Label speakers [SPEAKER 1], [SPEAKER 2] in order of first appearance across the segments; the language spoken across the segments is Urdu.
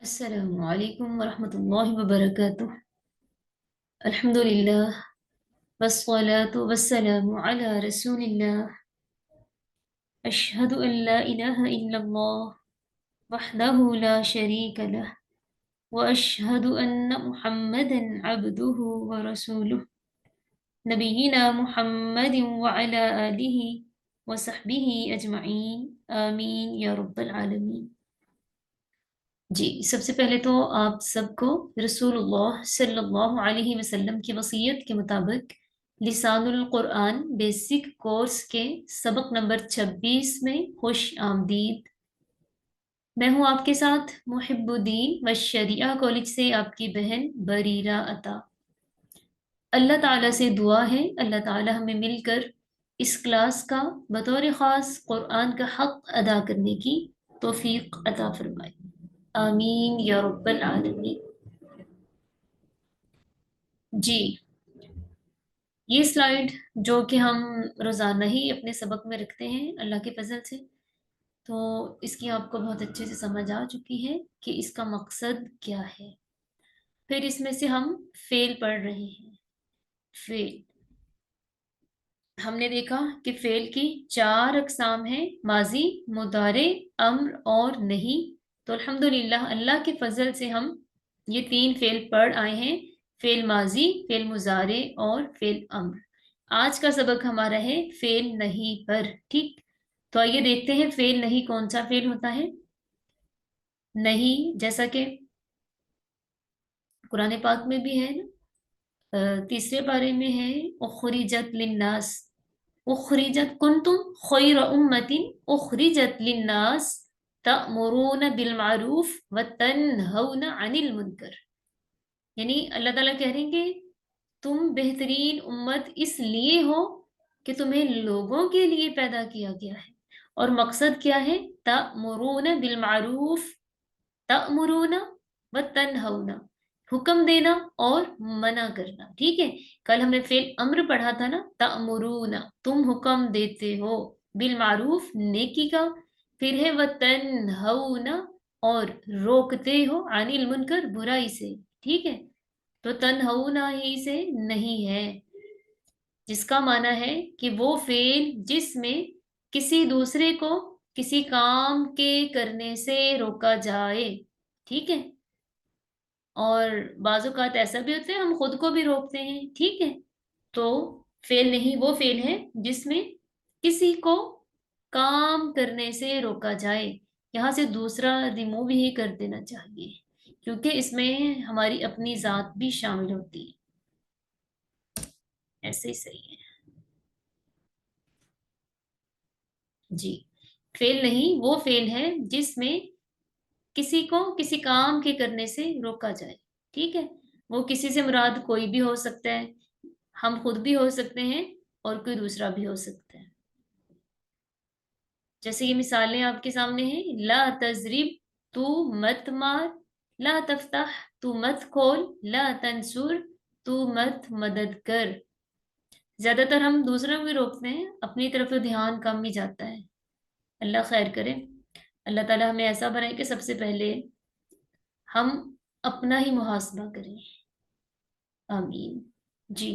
[SPEAKER 1] السلام عليكم ورحمة الله وبركاته. الحمد لله والصلاة والسلام على رسول الله. أشهد أن لا إله إلا الله وحده لا شريك له، وأشهد أن محمدا عبده ورسوله. نبينا محمد وعلى آله وصحبه أجمعين آمين يا رب العالمين. جی، سب سے پہلے تو آپ سب کو رسول صلی اللہ علیہ وسلم کی وصیت کے مطابق لسان القرآن بیسک کورس کے سبق نمبر 26 میں خوش آمدید۔ میں ہوں آپ کے ساتھ محب الدین و شریعہ کالج سے آپ کی بہن بریرہ عطا۔ اللہ تعالیٰ سے دعا ہے اللہ تعالیٰ ہمیں مل کر اس کلاس کا بطور خاص قرآن کا حق ادا کرنے کی توفیق عطا فرمائے، آمین یا رب العالمین۔ جی، یہ سلائیڈ جو کہ ہم روزانہ ہی اپنے سبق میں رکھتے ہیں اللہ کے فضل سے، تو اس کی آپ کو بہت اچھے سے سمجھ آ چکی ہے کہ اس کا مقصد کیا ہے۔ پھر اس میں سے ہم فعل پڑھ رہے ہیں۔ فعل ہم نے دیکھا کہ فعل کی 4 اقسام ہیں، ماضی، مضارع، امر اور نہیں۔ تو الحمدللہ اللہ کے فضل سے ہم یہ 3 فعل پڑھ آئے ہیں، فعل ماضی، فعل مضارع اور فعل امر۔ آج کا سبق ہمارا ہے فعل نہیں پر، ٹھیک؟ تو آئیے دیکھتے ہیں فعل نہیں کون سا فعل ہوتا ہے۔ نہیں جیسا کہ قرآن پاک میں بھی ہے نا، تیسرے پارے میں ہے اخرجت للناس، اخرجت کنتم خیر امت اخرجت للناس تأمرون بالمعروف وتنہون عن المنکر، یعنی اللہ تعالیٰ کہہ رہے ہیں کہ تم بہترین امت اس لیے ہو کہ تمہیں لوگوں کے لیے پیدا کیا گیا ہے، اور مقصد کیا ہے؟ تأمرون بالمعروف، تأمرون وتنہون، حکم دینا اور منع کرنا، ٹھیک ہے؟ کل ہم نے فعل امر پڑھا تھا نا، تأمرون تم حکم دیتے ہو، بالمعروف نیکی کا، پھر ہے وتنہون اور روکتے ہو، عن المنکر برائی سے، ٹھیک ہے؟ تو تنہون ہی سے نہیں ہے، جس کا معنی ہے کہ وہ فعل جس میں کسی دوسرے کو کسی کام کے کرنے سے روکا جائے، ٹھیک ہے؟ اور بعض اوقات ایسا بھی ہوتا ہے ہم خود کو بھی روکتے ہیں، ٹھیک ہے؟ تو فعل نہیں وہ فعل ہے جس میں کسی کو کام کرنے سے روکا جائے، یہاں سے دوسرا ریموو ہی کر دینا چاہیے، کیونکہ اس میں ہماری اپنی ذات بھی شامل ہوتی ہے۔ ایسے ہی صحیح ہے جی۔ فعل نہیں وہ فعل ہے جس میں کسی کو کسی کام کے کرنے سے روکا جائے، ٹھیک ہے؟ وہ کسی سے مراد کوئی بھی ہو سکتا ہے، ہم خود بھی ہو سکتے ہیں اور کوئی دوسرا بھی ہو سکتا ہے۔ جیسے یہ مثالیں آپ کے سامنے ہیں، لا تضرب تو مت مار، لا تفتح تو مت کھول، لا تنصر تو مت مدد کر۔ زیادہ تر ہم دوسروں کو بھی روکتے ہیں، اپنی طرف تو دھیان کم ہی جاتا ہے۔ اللہ خیر کرے، اللہ تعالیٰ ہمیں ایسا بنائے کہ سب سے پہلے ہم اپنا ہی محاسبہ کریں، آمین جی۔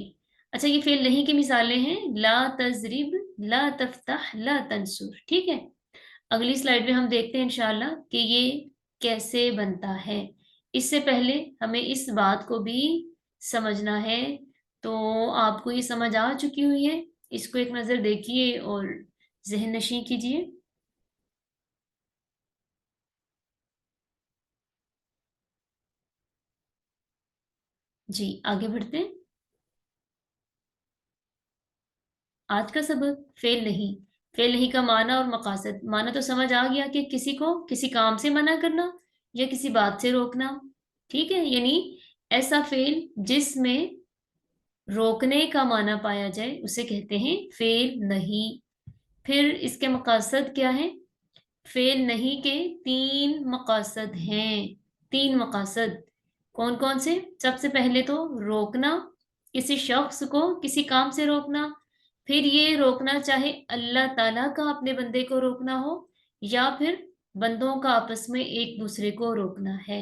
[SPEAKER 1] اچھا، یہ فعل نہیں کی مثالیں ہیں، لا تضرب، لا تفتح، لا تنصر، ٹھیک ہے؟ اگلی سلائیڈ میں ہم دیکھتے ہیں انشاءاللہ کہ یہ کیسے بنتا ہے۔ اس سے پہلے ہمیں اس بات کو بھی سمجھنا ہے، تو آپ کو یہ سمجھ آ چکی ہوئی ہے، اس کو ایک نظر دیکھیے اور ذہن نشین کیجیے۔ جی آگے بڑھتے ہیں۔ آج کا سبق فعل نہیں، فعل نہیں کا معنی اور مقاصد۔ معنی تو سمجھ آ گیا کہ کسی کو کسی کام سے منع کرنا یا کسی بات سے روکنا، ٹھیک ہے؟ یعنی ایسا فعل جس میں روکنے کا معنی پایا جائے اسے کہتے ہیں فعل نہیں۔ پھر اس کے مقاصد کیا ہیں؟ فعل نہیں کے 3 مقاصد ہیں، 3 مقاصد کون کون سے؟ سب سے پہلے تو روکنا، کسی شخص کو کسی کام سے روکنا، پھر یہ روکنا چاہے اللہ تعالیٰ کا اپنے بندے کو روکنا ہو یا پھر بندوں کا آپس میں ایک دوسرے کو روکنا ہے،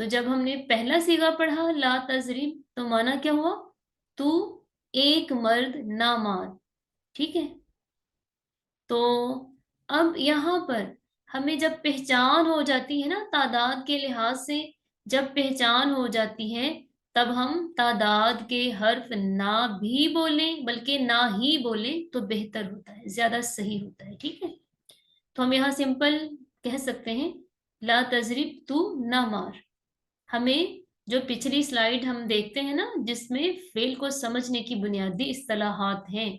[SPEAKER 1] تو جب ہم نے پہلا صیغہ پڑھا لا تضرب تو مانا کیا ہوا؟ تو ایک مرد نہ مار، ٹھیک ہے؟ تو اب یہاں پر ہمیں جب پہچان ہو جاتی ہے نا تعداد کے لحاظ سے، جب پہچان ہو جاتی ہے تب ہم تعداد کے حرف نہ بھی بولیں بلکہ نہ ہی بولیں تو بہتر ہوتا ہے، زیادہ صحیح ہوتا ہے، ٹھیک ہے؟ تو ہم یہاں سمپل کہہ سکتے ہیں لا تضرب تو نہ مار۔ ہمیں جو پچھلی سلائیڈ ہم دیکھتے ہیں نا جس میں فعل کو سمجھنے کی بنیادی اصطلاحات ہیں،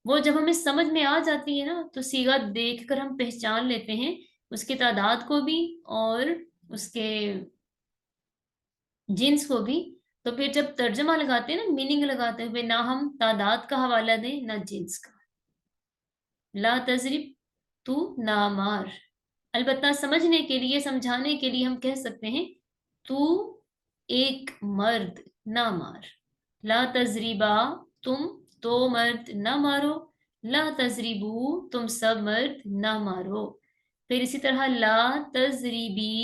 [SPEAKER 1] وہ جب ہمیں سمجھ میں آ جاتی ہے نا تو صیغہ دیکھ کر ہم پہچان لیتے ہیں اس کی تعداد کو بھی اور اس کے جنس کو بھی۔ تو پھر جب ترجمہ لگاتے ہیں نا، میننگ لگاتے ہوئے، نہ ہم تعداد کا حوالہ دیں نہ جنس کا۔ لا تضرب تو نہ مار، البتہ سمجھنے کے لیے، سمجھانے کے لیے ہم کہہ سکتے ہیں تو ایک مرد نہ مار۔ لا تضریبا تم دو مرد نہ مارو، لا تضریبو تم سب مرد نہ مارو۔ پھر اسی طرح لا تضریبی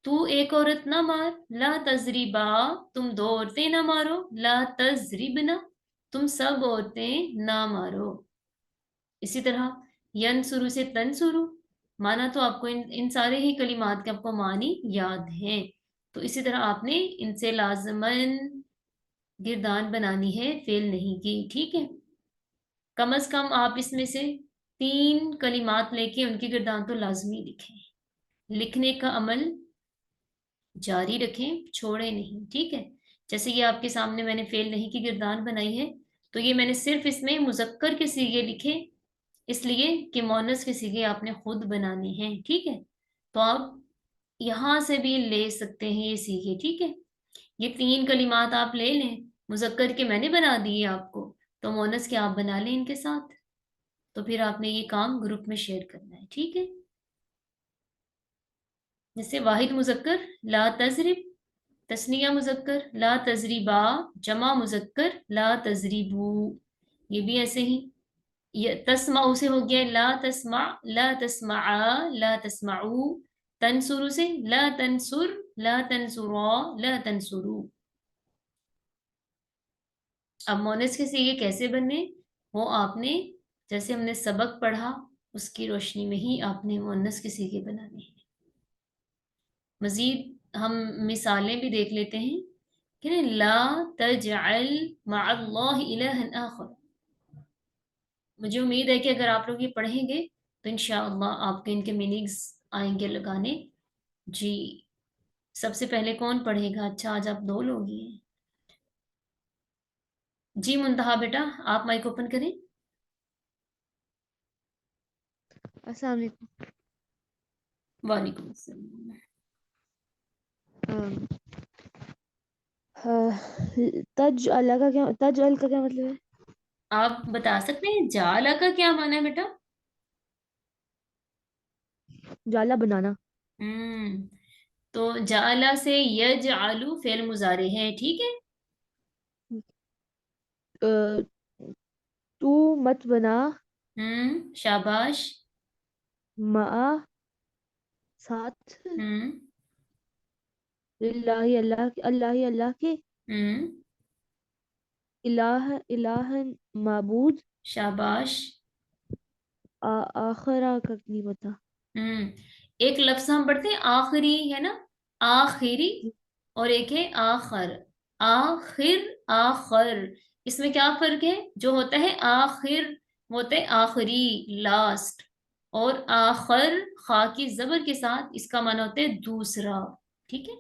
[SPEAKER 1] تو ایک عورت نہ مار، لا تضریبا تم دو عورتیں نہ مارو، لا تضربنا تم سب عورتیں نہ مارو۔ اسی طرح ینسرو سے تنسرو، مانا تو آپ کو ان سارے ہی کلمات کے آپ کو معنی یاد ہیں، تو اسی طرح آپ نے ان سے لازماً گردان بنانی ہے، فعل نہیں کی، ٹھیک ہے؟ کم از کم آپ اس میں سے 3 کلمات لے کے ان کی گردان تو لازمی لکھیں، لکھنے کا عمل جاری رکھیں، چھوڑے نہیں، ٹھیک ہے؟ جیسے یہ آپ کے سامنے میں نے فعل نہیں کی گردان بنائی ہے، تو یہ میں نے صرف اس میں مذکر کے صیغے لکھے اس لیے کہ مؤنث کے صیغے آپ نے خود بنانے ہیں، ٹھیک ہے؟ تو آپ یہاں سے بھی لے سکتے ہیں یہ صیغے، ٹھیک ہے؟ یہ 3 کلمات آپ لے لیں، مذکر کے میں نے بنا دیے آپ کو، تو مؤنث کے آپ بنا لیں ان کے ساتھ، تو پھر آپ نے یہ کام گروپ میں شیئر کرنا ہے، ٹھیک ہے؟ جیسے واحد مذکر لا تضرب، تثنیہ مذکر لا تضریبا، جمع مذکر لا تضریبو، یہ بھی ایسے ہی۔ یہ تسمع سے ہو گیا لا تسمع، لا تسمعا، لا تسمعو۔ تنصر سے لا تنصر، لا تنصرا، لا تنصرو۔ اب مونس کے صیغے کیسے بننے، وہ آپ نے جیسے ہم نے سبق پڑھا اس کی روشنی میں ہی آپ نے مونس کے صیغے بنانے ہیں۔ مزید ہم مثالیں بھی دیکھ لیتے ہیں کہ لا تجعل مع اللہ الہا آخر۔ مجھے امید ہے کہ اگر آپ لوگ یہ پڑھیں گے تو انشاءاللہ آپ کے ان کے میننگز آئیں گے لگانے۔ جی سب سے پہلے کون پڑھے گا؟ اچھا آج آپ 2 لوگ ہی ہیں۔ جی منتہا بیٹا آپ مائک اوپن کریں۔
[SPEAKER 2] السلام علیکم۔
[SPEAKER 1] وعلیکم السلام۔
[SPEAKER 2] تجعل کا کیا مطلب ہے؟
[SPEAKER 1] آپ بتا سکتے ہیں جعل کا کیا معنی ہے بیٹا؟
[SPEAKER 2] جالا بنانا۔
[SPEAKER 1] تو جعل سے یجعلو فعل مضارع ہے، ٹھیک ہے؟
[SPEAKER 2] تو مت بنا،
[SPEAKER 1] شاباش۔
[SPEAKER 2] مع ساتھ،
[SPEAKER 1] ہم
[SPEAKER 2] اللہ کے، الہ معبود،
[SPEAKER 1] شاباش۔
[SPEAKER 2] آخرا کا نہیں پتا۔
[SPEAKER 1] ایک لفظ ہم پڑھتے ہیں آخری، ہے نا؟ آخری، اور ایک ہے آخر۔ آخر، آخر، اس میں کیا فرق ہے؟ جو ہوتا ہے آخر وہ ہوتا ہے آخری، لاسٹ، اور آخر خا کی زبر کے ساتھ اس کا معنی ہوتا ہے دوسرا، ٹھیک ہے؟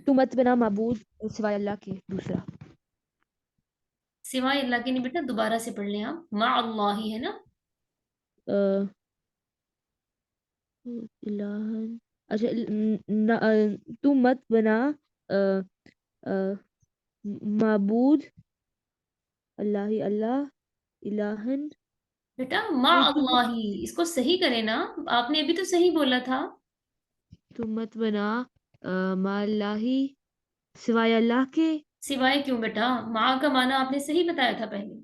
[SPEAKER 2] تو مت بنا معبود سوائے اللہ کے دوسرا۔
[SPEAKER 1] سوائے اللہ کے نہیں بیٹا، دوبارہ سے پڑھ لیں آپ، مع اللہ ہی ہے نا؟
[SPEAKER 2] اچھا تو مت بنا معبود اللہ الہن۔
[SPEAKER 1] بیٹا مع اللہ ہی، اس کو صحیح کرے نا، آپ نے ابھی تو صحیح بولا تھا۔
[SPEAKER 2] تو مت بنا مع اللہ سوائے اللہ کے۔
[SPEAKER 1] سوائے کیوں بیٹا؟ مع کا معنی آپ نے صحیح بتایا تھا پہلے۔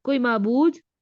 [SPEAKER 2] کوئی معبود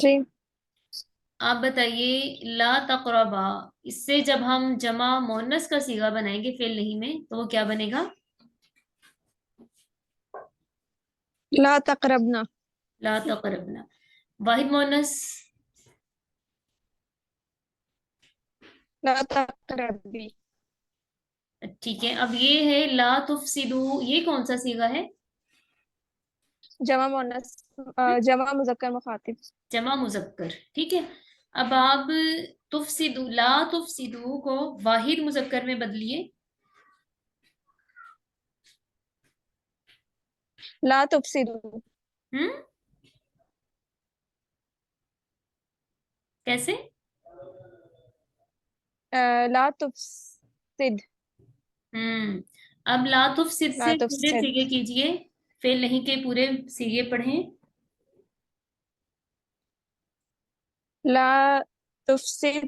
[SPEAKER 3] جی
[SPEAKER 1] آپ بتائیے لا تقربا، اس سے جب ہم جمع مؤنث کا صیغہ بنائیں گے فعل نہیں میں تو وہ کیا بنے گا؟
[SPEAKER 3] لا تقربنا.
[SPEAKER 1] لا تقربنا. واحد مؤنث
[SPEAKER 3] لا تقربی.
[SPEAKER 1] ٹھیک ہے. اب یہ ہے لا تفسدو، یہ کون سا صیغہ ہے؟
[SPEAKER 3] جمع مؤنث، جمع مذکر مخاطب.
[SPEAKER 1] جمع مذکر. ٹھیک ہے. اب آپ تفسدو، لا تفسدو کو واحد مذکر میں بدلیے.
[SPEAKER 3] لا تفسدو.
[SPEAKER 1] ہم کیسے؟
[SPEAKER 3] لا تفسد.
[SPEAKER 1] اب لا تفسد
[SPEAKER 3] لا
[SPEAKER 1] سے پورے
[SPEAKER 3] تفسد.
[SPEAKER 1] صیغے کیجئے، فعل نہیں کے پورے صیغے پڑھیں.
[SPEAKER 3] لا تفسد.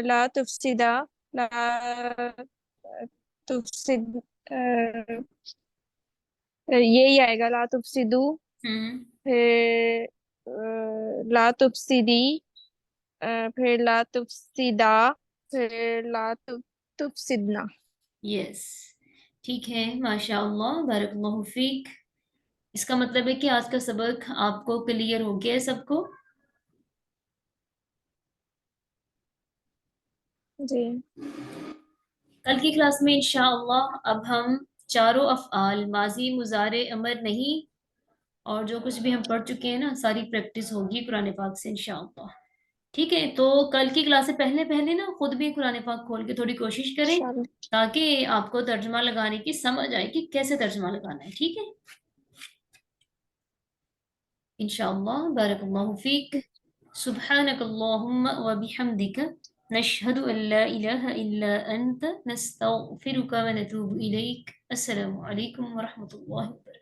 [SPEAKER 3] لا تفسدا. لا تفسد. یہی آئے گا لا تفسدو.
[SPEAKER 1] ہم
[SPEAKER 3] پھر لا تفسدی. پھر لا تفسدا. پھر لا تفسدنا.
[SPEAKER 1] یس. ٹھیک ہے، ماشاء اللہ، بارک اللہ فیک. اس کا مطلب ہے کہ آج کا سبق آپ کو کلیئر ہو گیا ہے سب کو.
[SPEAKER 3] جی
[SPEAKER 1] کل کی کلاس میں انشاءاللہ اب ہم چاروں افعال، ماضی، مضارع، امر نہیں، اور جو کچھ بھی ہم پڑھ چکے ہیں نا ساری پریکٹس ہوگی قرآن پاک سے انشاءاللہ. ٹھیک ہے. تو کل کی کلاس سے پہلے پہلے نا خود بھی قرآن پاک کھول کے تھوڑی کوشش کریں
[SPEAKER 3] انشاءاللہ.
[SPEAKER 1] تاکہ آپ کو ترجمہ لگانے کی سمجھ آئے کہ کیسے ترجمہ لگانا ہے. ٹھیک ہے انشاءاللہ. بارک اللہ فیک. سبحانک اللہم وبحمدک نشہد ان لا الہ الا انت نستغفرک ونتوب الیک. السلام علیکم ورحمۃ اللہ وبرکاتہ.